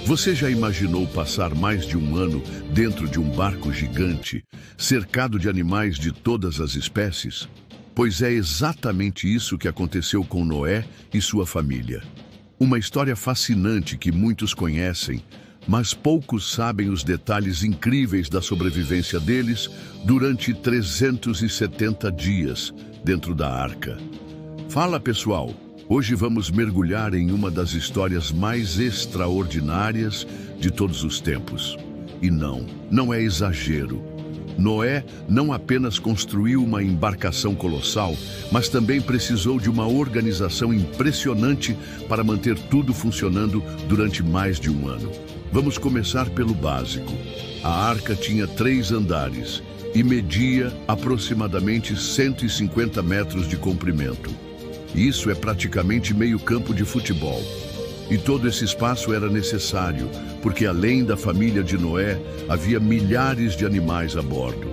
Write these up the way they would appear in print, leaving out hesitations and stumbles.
Você já imaginou passar mais de um ano dentro de um barco gigante, cercado de animais de todas as espécies? Pois é exatamente isso que aconteceu com Noé e sua família. Uma história fascinante que muitos conhecem, mas poucos sabem os detalhes incríveis da sobrevivência deles durante 370 dias dentro da arca. Fala, pessoal! Hoje vamos mergulhar em uma das histórias mais extraordinárias de todos os tempos. E não é exagero. Noé não apenas construiu uma embarcação colossal, mas também precisou de uma organização impressionante para manter tudo funcionando durante mais de um ano. Vamos começar pelo básico. A arca tinha 3 andares e media aproximadamente 150 metros de comprimento. Isso é praticamente meio campo de futebol. E todo esse espaço era necessário, porque além da família de Noé, havia milhares de animais a bordo.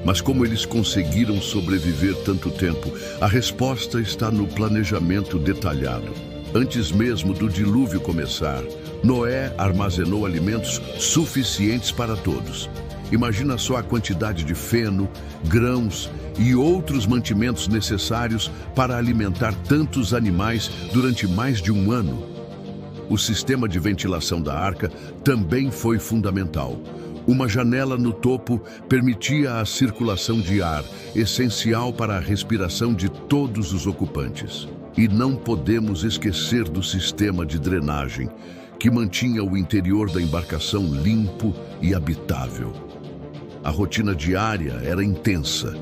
Mas como eles conseguiram sobreviver tanto tempo? A resposta está no planejamento detalhado. Antes mesmo do dilúvio começar, Noé armazenou alimentos suficientes para todos. Imagina só a quantidade de feno, grãos e outros mantimentos necessários para alimentar tantos animais durante mais de um ano. O sistema de ventilação da arca também foi fundamental. Uma janela no topo permitia a circulação de ar, essencial para a respiração de todos os ocupantes. E não podemos esquecer do sistema de drenagem, que mantinha o interior da embarcação limpo e habitável. A rotina diária era intensa.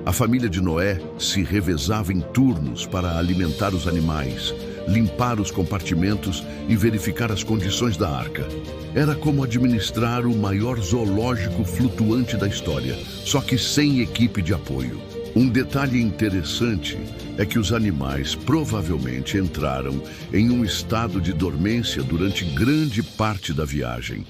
A família de Noé se revezava em turnos para alimentar os animais, limpar os compartimentos e verificar as condições da arca. Era como administrar o maior zoológico flutuante da história, só que sem equipe de apoio. Um detalhe interessante é que os animais provavelmente entraram em um estado de dormência durante grande parte da viagem.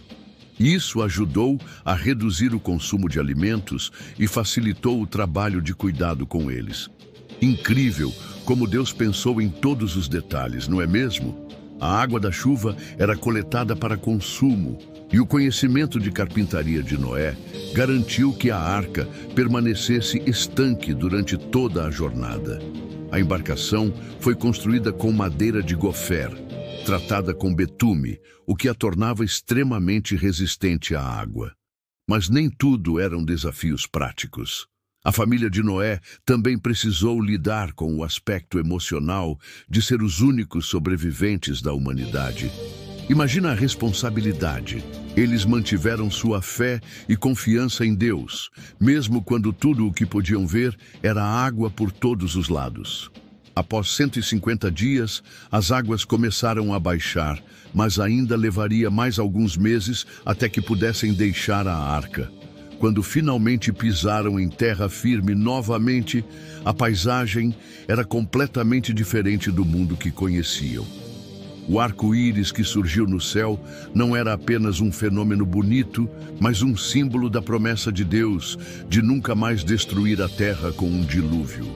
Isso ajudou a reduzir o consumo de alimentos e facilitou o trabalho de cuidado com eles. Incrível como Deus pensou em todos os detalhes, não é mesmo? A água da chuva era coletada para consumo e o conhecimento de carpintaria de Noé garantiu que a arca permanecesse estanque durante toda a jornada. A embarcação foi construída com madeira de gofer, tratada com betume, o que a tornava extremamente resistente à água. Mas nem tudo eram desafios práticos. A família de Noé também precisou lidar com o aspecto emocional de ser os únicos sobreviventes da humanidade. Imagina a responsabilidade. Eles mantiveram sua fé e confiança em Deus, mesmo quando tudo o que podiam ver era água por todos os lados. Após 150 dias, as águas começaram a baixar, mas ainda levaria mais alguns meses até que pudessem deixar a arca. Quando finalmente pisaram em terra firme novamente, a paisagem era completamente diferente do mundo que conheciam. O arco-íris que surgiu no céu não era apenas um fenômeno bonito, mas um símbolo da promessa de Deus de nunca mais destruir a terra com um dilúvio.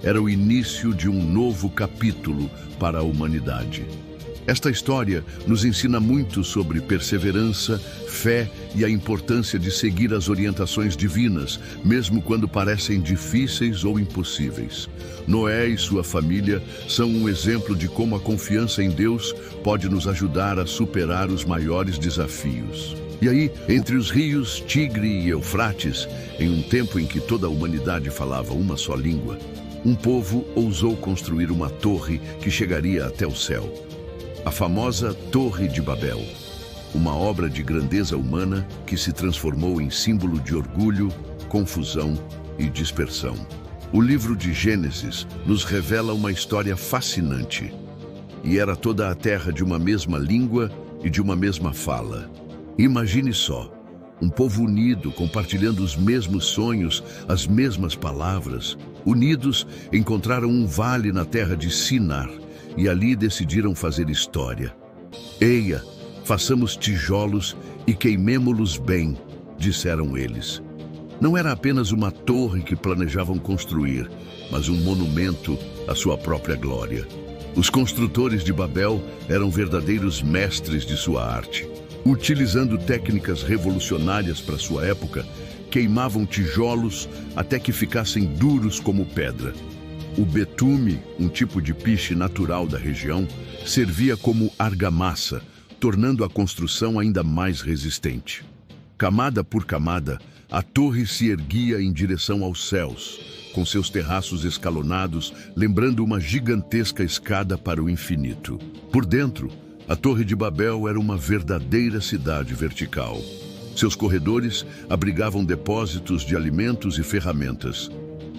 Era o início de um novo capítulo para a humanidade. Esta história nos ensina muito sobre perseverança, fé e a importância de seguir as orientações divinas, mesmo quando parecem difíceis ou impossíveis. Noé e sua família são um exemplo de como a confiança em Deus pode nos ajudar a superar os maiores desafios. E aí, entre os rios Tigre e Eufrates, em um tempo em que toda a humanidade falava uma só língua, um povo ousou construir uma torre que chegaria até o céu. A famosa Torre de Babel, uma obra de grandeza humana que se transformou em símbolo de orgulho, confusão e dispersão. O livro de Gênesis nos revela uma história fascinante. E era toda a terra de uma mesma língua e de uma mesma fala. Imagine só, um povo unido, compartilhando os mesmos sonhos, as mesmas palavras. Unidos, encontraram um vale na terra de Sinar, e ali decidiram fazer história. Eia, façamos tijolos e queimemo-los bem, disseram eles. Não era apenas uma torre que planejavam construir, mas um monumento à sua própria glória. Os construtores de Babel eram verdadeiros mestres de sua arte. Utilizando técnicas revolucionárias para sua época, queimavam tijolos até que ficassem duros como pedra. O betume, um tipo de piche natural da região, servia como argamassa, tornando a construção ainda mais resistente. Camada por camada, a torre se erguia em direção aos céus, com seus terraços escalonados, lembrando uma gigantesca escada para o infinito. Por dentro, a Torre de Babel era uma verdadeira cidade vertical. Seus corredores abrigavam depósitos de alimentos e ferramentas.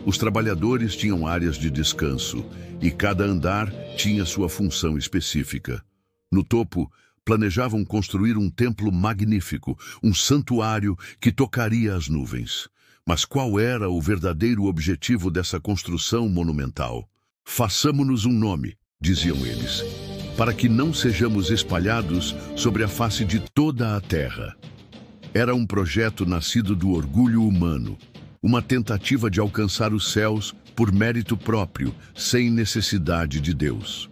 Os trabalhadores tinham áreas de descanso e cada andar tinha sua função específica. No topo, planejavam construir um templo magnífico, um santuário que tocaria as nuvens. Mas qual era o verdadeiro objetivo dessa construção monumental? Façamo-nos um nome, diziam eles, para que não sejamos espalhados sobre a face de toda a terra. Era um projeto nascido do orgulho humano, uma tentativa de alcançar os céus por mérito próprio, sem necessidade de Deus.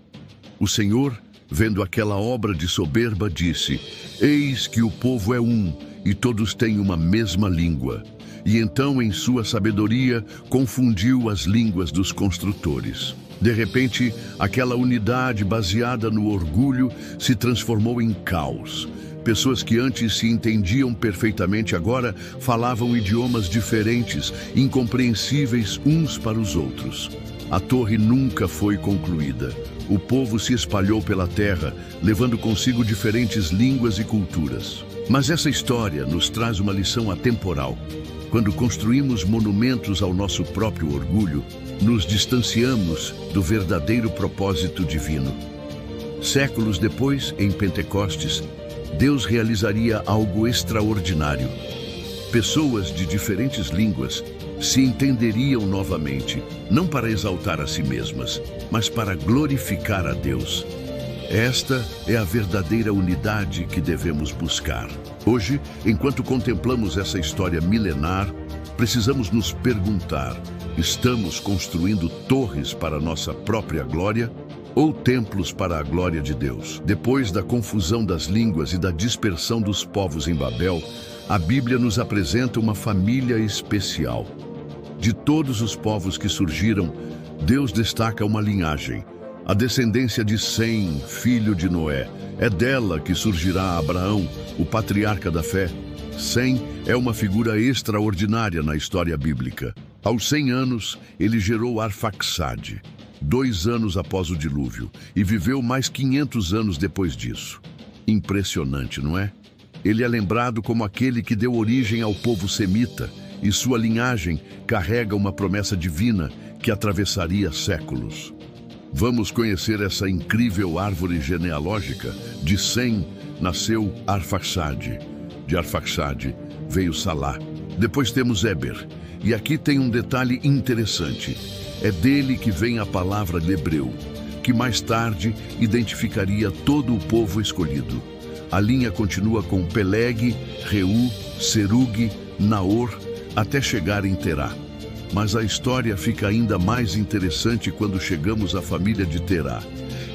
O Senhor, vendo aquela obra de soberba, disse: Eis que o povo é um, e todos têm uma mesma língua. E então, em sua sabedoria, confundiu as línguas dos construtores. De repente, aquela unidade baseada no orgulho se transformou em caos. Pessoas que antes se entendiam perfeitamente agora falavam idiomas diferentes, incompreensíveis uns para os outros. A torre nunca foi concluída. O povo se espalhou pela terra, levando consigo diferentes línguas e culturas. Mas essa história nos traz uma lição atemporal. Quando construímos monumentos ao nosso próprio orgulho, nos distanciamos do verdadeiro propósito divino. Séculos depois, em Pentecostes, Deus realizaria algo extraordinário. Pessoas de diferentes línguas se entenderiam novamente, não para exaltar a si mesmas, mas para glorificar a Deus. Esta é a verdadeira unidade que devemos buscar. Hoje, enquanto contemplamos essa história milenar, precisamos nos perguntar: estamos construindo torres para nossa própria glória ou templos para a glória de Deus? Depois da confusão das línguas e da dispersão dos povos em Babel, a Bíblia nos apresenta uma família especial. De todos os povos que surgiram, Deus destaca uma linhagem, a descendência de Sem, filho de Noé. É dela que surgirá Abraão, o patriarca da fé. Sem é uma figura extraordinária na história bíblica. Aos 100 anos, ele gerou Arfaxade, 2 anos após o dilúvio, e viveu mais 500 anos depois disso. Impressionante, não é? Ele é lembrado como aquele que deu origem ao povo semita, e sua linhagem carrega uma promessa divina que atravessaria séculos. Vamos conhecer essa incrível árvore genealógica. De Sem nasceu Arfaxade. De Arfaxade veio Salá. Depois temos Éber. E aqui tem um detalhe interessante. É dele que vem a palavra de hebreu, que mais tarde identificaria todo o povo escolhido. A linha continua com Peleg, Reu, Serug, Naor, até chegar em Terá. Mas a história fica ainda mais interessante quando chegamos à família de Terá.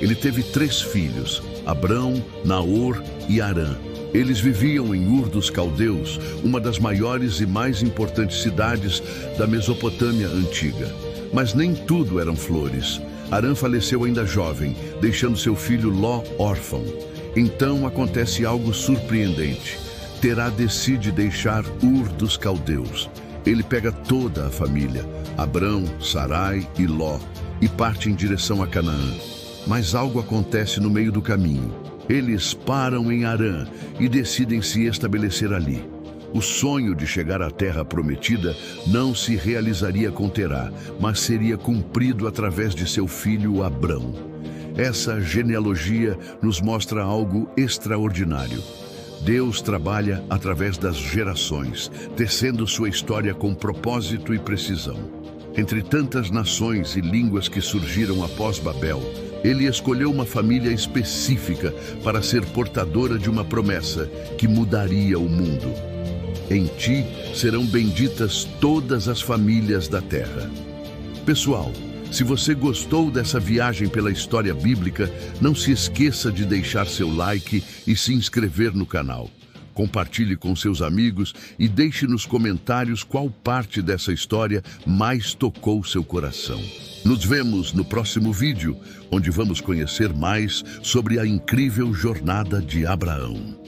Ele teve 3 filhos, Abrão, Naor e Harã. Eles viviam em Ur dos Caldeus, uma das maiores e mais importantes cidades da Mesopotâmia antiga. Mas nem tudo eram flores. Harã faleceu ainda jovem, deixando seu filho Ló órfão. Então acontece algo surpreendente. Terá decide deixar Ur dos Caldeus. Ele pega toda a família, Abrão, Sarai e Ló, e parte em direção a Canaã. Mas algo acontece no meio do caminho. Eles param em Harã e decidem se estabelecer ali. O sonho de chegar à terra prometida não se realizaria com Terá, mas seria cumprido através de seu filho Abrão. Essa genealogia nos mostra algo extraordinário. Deus trabalha através das gerações, tecendo sua história com propósito e precisão. Entre tantas nações e línguas que surgiram após Babel, ele escolheu uma família específica para ser portadora de uma promessa que mudaria o mundo. Em ti serão benditas todas as famílias da terra. Pessoal, Se você gostou dessa viagem pela história bíblica, não se esqueça de deixar seu like e se inscrever no canal. Compartilhe com seus amigos e deixe nos comentários qual parte dessa história mais tocou seu coração. Nos vemos no próximo vídeo, onde vamos conhecer mais sobre a incrível jornada de Abraão.